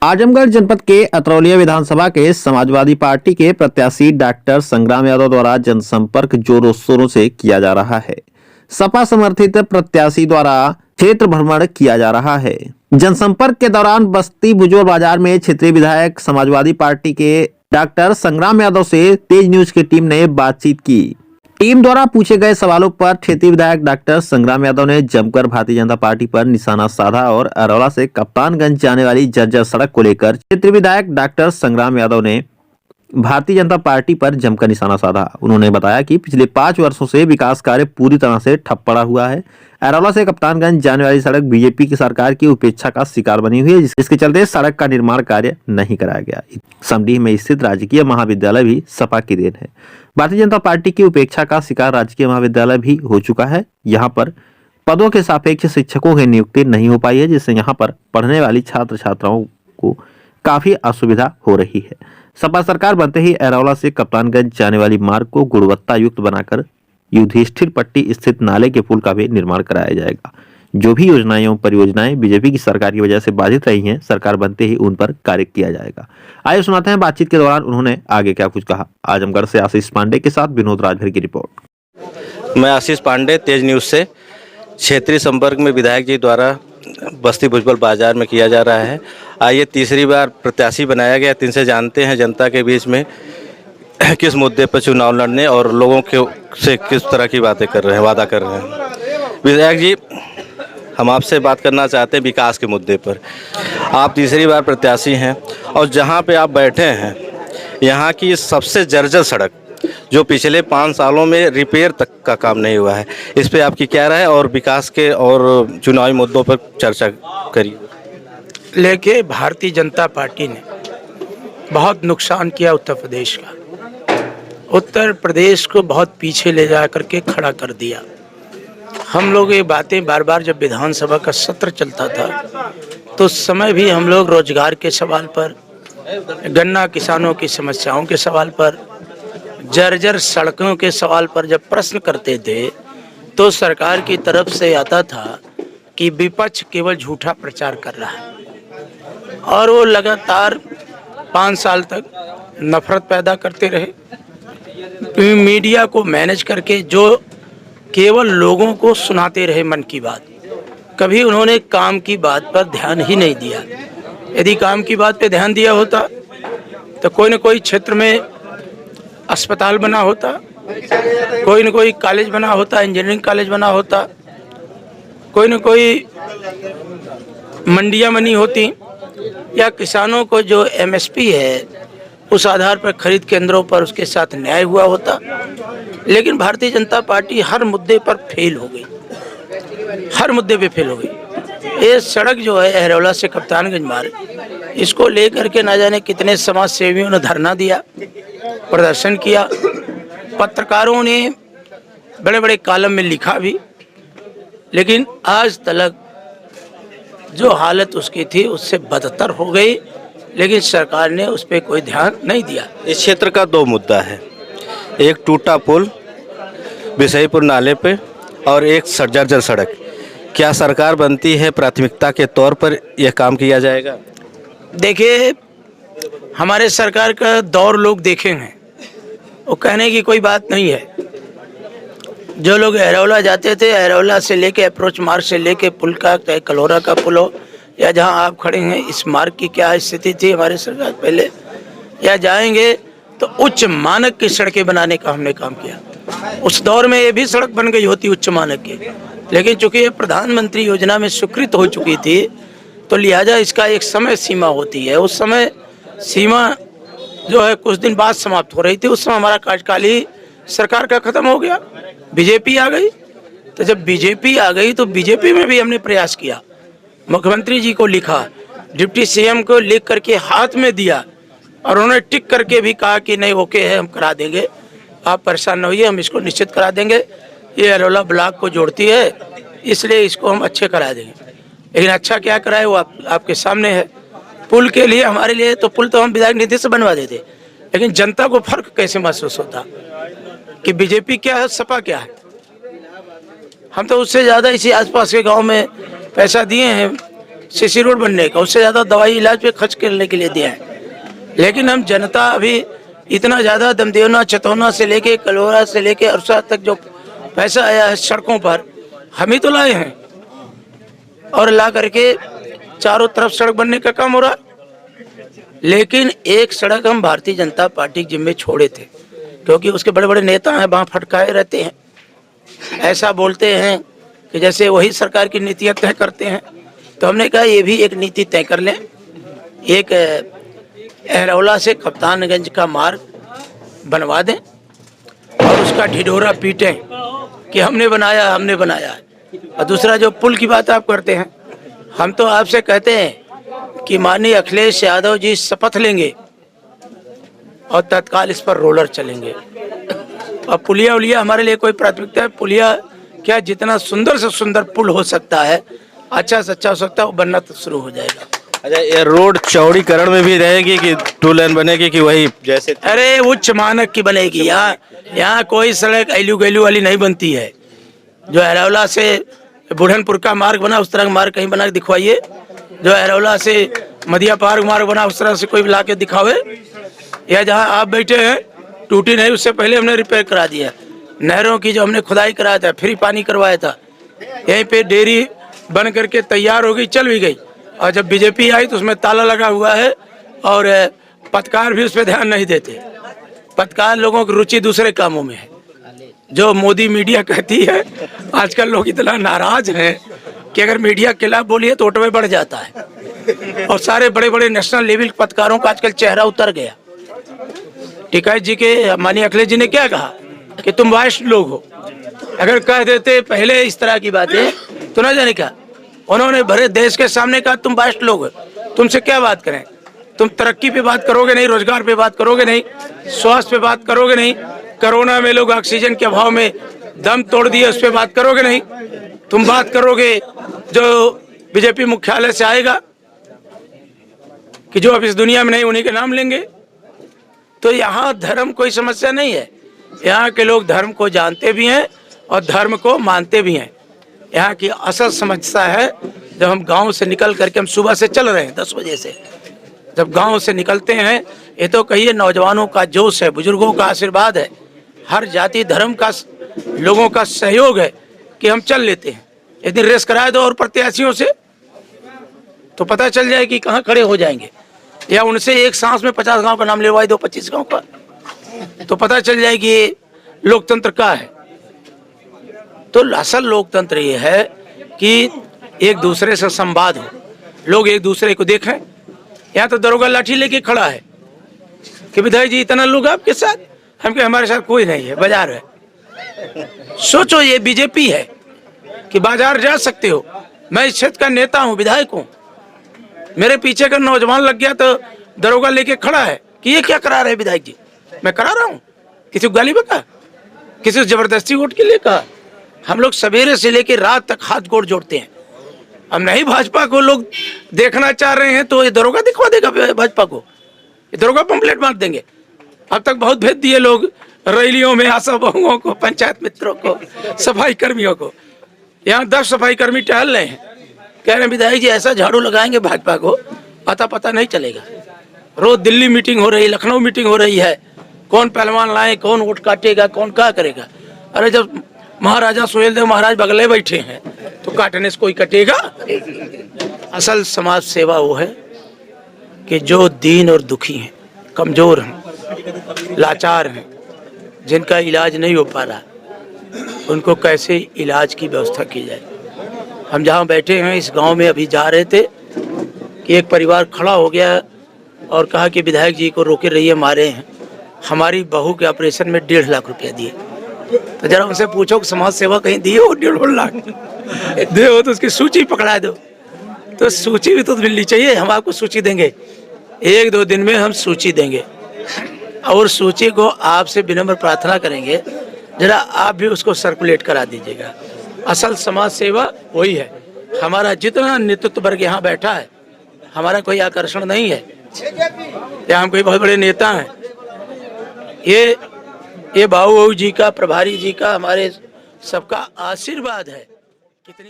आजमगढ़ जनपद के अतरौलिया विधानसभा के समाजवादी पार्टी के प्रत्याशी डॉक्टर संग्राम यादव द्वारा जनसंपर्क जोरों शोरों से किया जा रहा है। सपा समर्थित प्रत्याशी द्वारा क्षेत्र भ्रमण किया जा रहा है। जनसंपर्क के दौरान बस्ती भुजोर बाजार में क्षेत्रीय विधायक समाजवादी पार्टी के डॉक्टर संग्राम यादव से तेज न्यूज की टीम ने बातचीत की। टीम द्वारा पूछे गए सवालों पर क्षेत्रीय विधायक डॉक्टर संग्राम यादव ने जमकर भारतीय जनता पार्टी पर निशाना साधा और अरौला से कप्तानगंज जाने वाली जर्जर सड़क को लेकर क्षेत्रीय विधायक डॉक्टर संग्राम यादव ने भारतीय जनता पार्टी पर जमकर निशाना साधा। उन्होंने बताया कि पिछले 5 वर्षों से विकास कार्य पूरी तरह से ठप पड़ा हुआ है। अरौला से कप्तानगंज जाने वाली सड़क बीजेपी की सरकार की उपेक्षा का शिकार बनी हुई है, जिसके चलते सड़क का निर्माण कार्य नहीं कराया गया। समडीह में स्थित राजकीय महाविद्यालय भी सपा की देन है। भारतीय जनता पार्टी की उपेक्षा का शिकार राजकीय महाविद्यालय भी हो चुका है। यहाँ पर पदों के सापेक्ष शिक्षकों की नियुक्ति नहीं हो पाई है, जिससे यहाँ पर पढ़ने वाली छात्र छात्राओं को काफी असुविधा हो रही है। सपा सरकार बनते ही अरौला से कप्तानगंज जाने वाली मार्ग को गुणवत्ता युक्त बनाकर युधिष्ठिर पट्टी स्थित नाले के पुल का भी निर्माण कराया जाएगा। जो भी योजनाएं एवं परियोजनाएं बीजेपी की सरकार की वजह से बाधित रही हैं, सरकार बनते ही उन पर कार्य किया जाएगा। आइए सुनाते हैं बातचीत के दौरान उन्होंने आगे क्या कुछ कहा। आजमगढ़ से आशीष पांडे के साथ विनोद राजभर की रिपोर्ट। मैं आशीष पांडे, तेज न्यूज़ से। क्षेत्रीय संपर्क में विधायक जी द्वारा बस्ती भुजबल बाजार में किया जा रहा है। आइए तीसरी बार प्रत्याशी बनाया गया। इनसे जानते हैं जनता के बीच में किस मुद्दे पर चुनाव लड़ने और लोगों के से किस तरह की बातें कर रहे हैं, वादा कर रहे हैं। विधायक जी, हम आपसे बात करना चाहते हैं विकास के मुद्दे पर। आप तीसरी बार प्रत्याशी हैं और जहां पे आप बैठे हैं, यहां की सबसे जर्जर सड़क जो पिछले 5 सालों में रिपेयर तक का काम नहीं हुआ है, इस पे आपकी क्या राय है और विकास के और चुनावी मुद्दों पर चर्चा करिए। लेके भारतीय जनता पार्टी ने बहुत नुकसान किया उत्तर प्रदेश का। उत्तर प्रदेश को बहुत पीछे ले जा करके खड़ा कर दिया। हम लोग ये बातें बार बार जब विधानसभा का सत्र चलता था तो उस समय भी हम लोग रोजगार के सवाल पर, गन्ना किसानों की समस्याओं के सवाल पर, जर्जर सड़कों के सवाल पर जब प्रश्न करते थे तो सरकार की तरफ से आता था कि विपक्ष केवल झूठा प्रचार कर रहा है। और वो लगातार 5 साल तक नफरत पैदा करते रहे। मीडिया को मैनेज करके जो केवल लोगों को सुनाते रहे मन की बात, कभी उन्होंने काम की बात पर ध्यान ही नहीं दिया। यदि काम की बात पे ध्यान दिया होता तो कोई न कोई क्षेत्र में अस्पताल बना होता, कोई न कोई कॉलेज बना होता, इंजीनियरिंग कॉलेज बना होता, कोई न कोई मंडियां बनी होती, या किसानों को जो एमएसपी है उस आधार पर खरीद केंद्रों पर उसके साथ न्याय हुआ होता। लेकिन भारतीय जनता पार्टी हर मुद्दे पर फेल हो गई, हर मुद्दे पे फेल हो गई। ये सड़क जो है अरौला से कप्तानगंज मार्ग, इसको लेकर के ना जाने कितने समाज सेवियों ने धरना दिया, प्रदर्शन किया, पत्रकारों ने बड़े बड़े कॉलम में लिखा भी, लेकिन आज तक जो हालत उसकी थी उससे बदतर हो गई। लेकिन सरकार ने उस पर कोई ध्यान नहीं दिया। इस क्षेत्र का 2 मुद्दा है, एक टूटा पुल बिसईपुर नाले पे और एक जर्जर सड़क। क्या सरकार बनती है प्राथमिकता के तौर पर यह काम किया जाएगा? देखिए, हमारे सरकार का दौर लोग देखे हैं, वो कहने की कोई बात नहीं है। जो लोग अरौला जाते थे, अरौला से लेके अप्रोच मार्ग से लेके पुल का, चाहे कलोरा का पुल हो या जहां आप खड़े हैं इस मार्ग की क्या स्थिति थी हमारे सरकार पहले, या जाएंगे तो उच्च मानक की सड़कें बनाने का हमने काम किया। उस दौर में ये भी सड़क बन गई होती उच्च मानक की, लेकिन चूंकि ये प्रधानमंत्री योजना में स्वीकृत हो चुकी थी तो लिहाजा इसका एक समय सीमा होती है। उस समय सीमा जो है कुछ दिन बाद समाप्त हो रही थी। उस समय हमारा कार्यकाल ही सरकार का खत्म हो गया, बीजेपी आ गई। तो जब बीजेपी आ गई तो बीजेपी में भी हमने प्रयास किया, मुख्यमंत्री जी को लिखा, डिप्टी सीएम को लिख करके हाथ में दिया और उन्होंने टिक करके भी कहा कि नहीं ओके है, हम करा देंगे, आप परेशान न होइए, हम इसको निश्चित करा देंगे। ये अरौला ब्लॉक को जोड़ती है, इसलिए इसको हम अच्छे करा देंगे। लेकिन अच्छा क्या कराए वो आपके सामने है। पुल के लिए, हमारे लिए तो पुल तो हम विधायक निधि से बनवा देते, लेकिन जनता को फर्क कैसे महसूस होता कि बीजेपी क्या है, सपा क्या है। हम तो उससे ज़्यादा इसी आसपास के गांव में पैसा दिए हैं सीसी रोड बनने का, उससे ज़्यादा दवाई इलाज पे खर्च करने के लिए दिया है। लेकिन हम जनता अभी इतना ज़्यादा दमदेवना, चतौना से लेके कलौरा से लेके अरसा तक जो पैसा आया है सड़कों पर, हम ही तो लाए हैं। और ला करके चारों तरफ सड़क बनने का काम हो रहा। लेकिन एक सड़क हम भारतीय जनता पार्टी के जिम्मे छोड़े थे, क्योंकि उसके बड़े बड़े नेता हैं, वहाँ फटकाए रहते हैं, ऐसा बोलते हैं कि जैसे वही सरकार की नीतियाँ तय करते हैं। तो हमने कहा ये भी एक नीति तय कर लें, एक अहरौला से कप्तानगंज का मार्ग बनवा दें और उसका ढिढोरा पीटें कि हमने बनाया है। और दूसरा जो पुल की बात आप करते हैं, हम तो आपसे कहते हैं कि माननीय अखिलेश यादव जी शपथ लेंगे और तत्काल इस पर रोलर चलेंगे। और पुलिया उलिया हमारे लिए कोई प्राथमिकता है? पुलिया क्या, जितना सुंदर से सुंदर पुल हो सकता है, अच्छा से अच्छा हो सकता है, वो बनना तो शुरू हो जाएगा। अच्छा, ये रोड चौड़ीकरण में भी रहेगी कि 2 लेन बनेगी कि वही जैसे? अरे उच्च मानक की बनेगी। यहाँ कोई सड़क ऐलू गैलू वाली नहीं बनती है। जो अहरौला से बुढ़नपुर का मार्ग बना उस तरह का मार्ग कहीं बना के दिखवाइए। जो अहरौला से मदिया पार्क मार्ग बना उस तरह से कोई ला के दिखावे। या जहाँ आप बैठे हैं टूटी नहीं, उससे पहले हमने रिपेयर करा दिया। नहरों की जो हमने खुदाई कराया था, फ्री पानी करवाया था, यहीं पे डेयरी बन करके तैयार हो गई, चल भी गई। और जब बीजेपी आई तो उसमें ताला लगा हुआ है और पत्रकार भी उस पर ध्यान नहीं देते। पत्रकार लोगों की रुचि दूसरे कामों में है। जो मोदी मीडिया कहती है, आजकल लोग इतना नाराज हैं कि अगर मीडिया के खिलाफ बोलिए तो वोट में बढ़ जाता है। और सारे बड़े बड़े नेशनल लेवल पत्रकारों का आजकल चेहरा उतर गया। टिकैत जी के माननीय अखिलेश जी ने क्या कहा कि तुम वरिष्ठ लोग हो। अगर कह देते पहले इस तरह की बातें तो ना जाने क्या, उन्होंने भरे देश के सामने कहा तुम वरिष्ठ लोग हो, तुमसे क्या बात करें। तुम तरक्की पे बात करोगे नहीं, रोजगार पे बात करोगे नहीं, स्वास्थ्य पे बात करोगे नहीं, कोरोना में लोग ऑक्सीजन के अभाव में दम तोड़ दिए उस पर बात करोगे नहीं। तुम बात करोगे जो बीजेपी मुख्यालय से आएगा कि जो अब इस दुनिया में नहीं, उन्हीं के नाम लेंगे। तो यहाँ धर्म कोई समस्या नहीं है। यहाँ के लोग धर्म को जानते भी हैं और धर्म को मानते भी हैं। यहाँ की असल समस्या है जब हम गांव से निकल करके, हम सुबह से चल रहे हैं 10 बजे से, जब गांव से निकलते हैं, ये तो कहिए नौजवानों का जोश है, बुजुर्गों का आशीर्वाद है, हर जाति धर्म का लोगों का सहयोग है कि हम चल लेते हैं। यदि रेस कराए दो और प्रत्याशियों से तो पता चल जाए कि कहाँ खड़े हो जाएंगे। या उनसे एक सांस में 50 गांव का नाम लेवाई दो, 25 गांव का, तो पता चल जाए कि ये लोकतंत्र का है। तो असल लोकतंत्र ये है कि एक दूसरे से संवाद हो, लोग एक दूसरे को देखें। यहाँ तो दरोगा लाठी लेके खड़ा है कि विधायक जी इतना लोग आपके साथ, हम कहे हमारे साथ कोई नहीं है, बाजार है। सोचो ये बीजेपी है कि बाजार जा सकते हो। मैं इस क्षेत्र का नेता हूँ, विधायक हूँ, मेरे पीछे का नौजवान लग गया तो दरोगा लेके खड़ा है कि ये क्या करा रहे विधायक जी। मैं करा रहा हूँ, किसी को गाली बका, किसी को जबरदस्ती वोट के लिए कहा। हम लोग सवेरे से लेकर रात तक हाथ गोड़ जोड़ते हैं। हम नहीं भाजपा को लोग देखना चाह रहे हैं तो ये दरोगा दिखवा देगा भाजपा को, ये दरोगा पंपलेट मार देंगे। अब तक बहुत भेज दिए लोग रैलियों में, आशा बहुओं को, पंचायत मित्रों को, सफाई कर्मियों को। यहाँ 10 सफाई कर्मी टहल रहे हैं, कह रहे हैं विधायक जी ऐसा झाड़ू लगाएंगे भाजपा को अता पता नहीं चलेगा। रोज दिल्ली मीटिंग हो रही, लखनऊ मीटिंग हो रही है, कौन पहलवान लाए, कौन वोट काटेगा, कौन क्या करेगा। अरे जब महाराजा सुहेलदेव महाराज बगले बैठे हैं तो काटने से कोई कटेगा। असल समाज सेवा वो है कि जो दीन और दुखी हैं, कमजोर हैं, लाचार हैं, जिनका इलाज नहीं हो पा रहा, उनको कैसे इलाज की व्यवस्था की जाए। हम जहाँ बैठे हैं इस गांव में अभी जा रहे थे कि एक परिवार खड़ा हो गया और कहा कि विधायक जी को रोके रहिए, मारे हैं, हमारी बहू के ऑपरेशन में 1.5 लाख रुपया दिए। तो जरा उनसे पूछो कि समाज सेवा कहीं दी हो 1.5 लाख दे हो तो उसकी सूची पकड़ा दो। तो सूची भी तो मिलनी चाहिए, हम आपको सूची देंगे, 1-2 दिन में हम सूची देंगे। और सूची को आपसे विनम्र प्रार्थना करेंगे जरा आप भी उसको सर्कुलेट करा दीजिएगा। असल समाज सेवा वही है। हमारा जितना नेतृत्व वर्ग यहाँ बैठा है, हमारा कोई आकर्षण नहीं है या हम कोई बहुत बड़े नेता हैं। ये बाबू जी का, प्रभारी जी का, हमारे सबका आशीर्वाद है। कितनी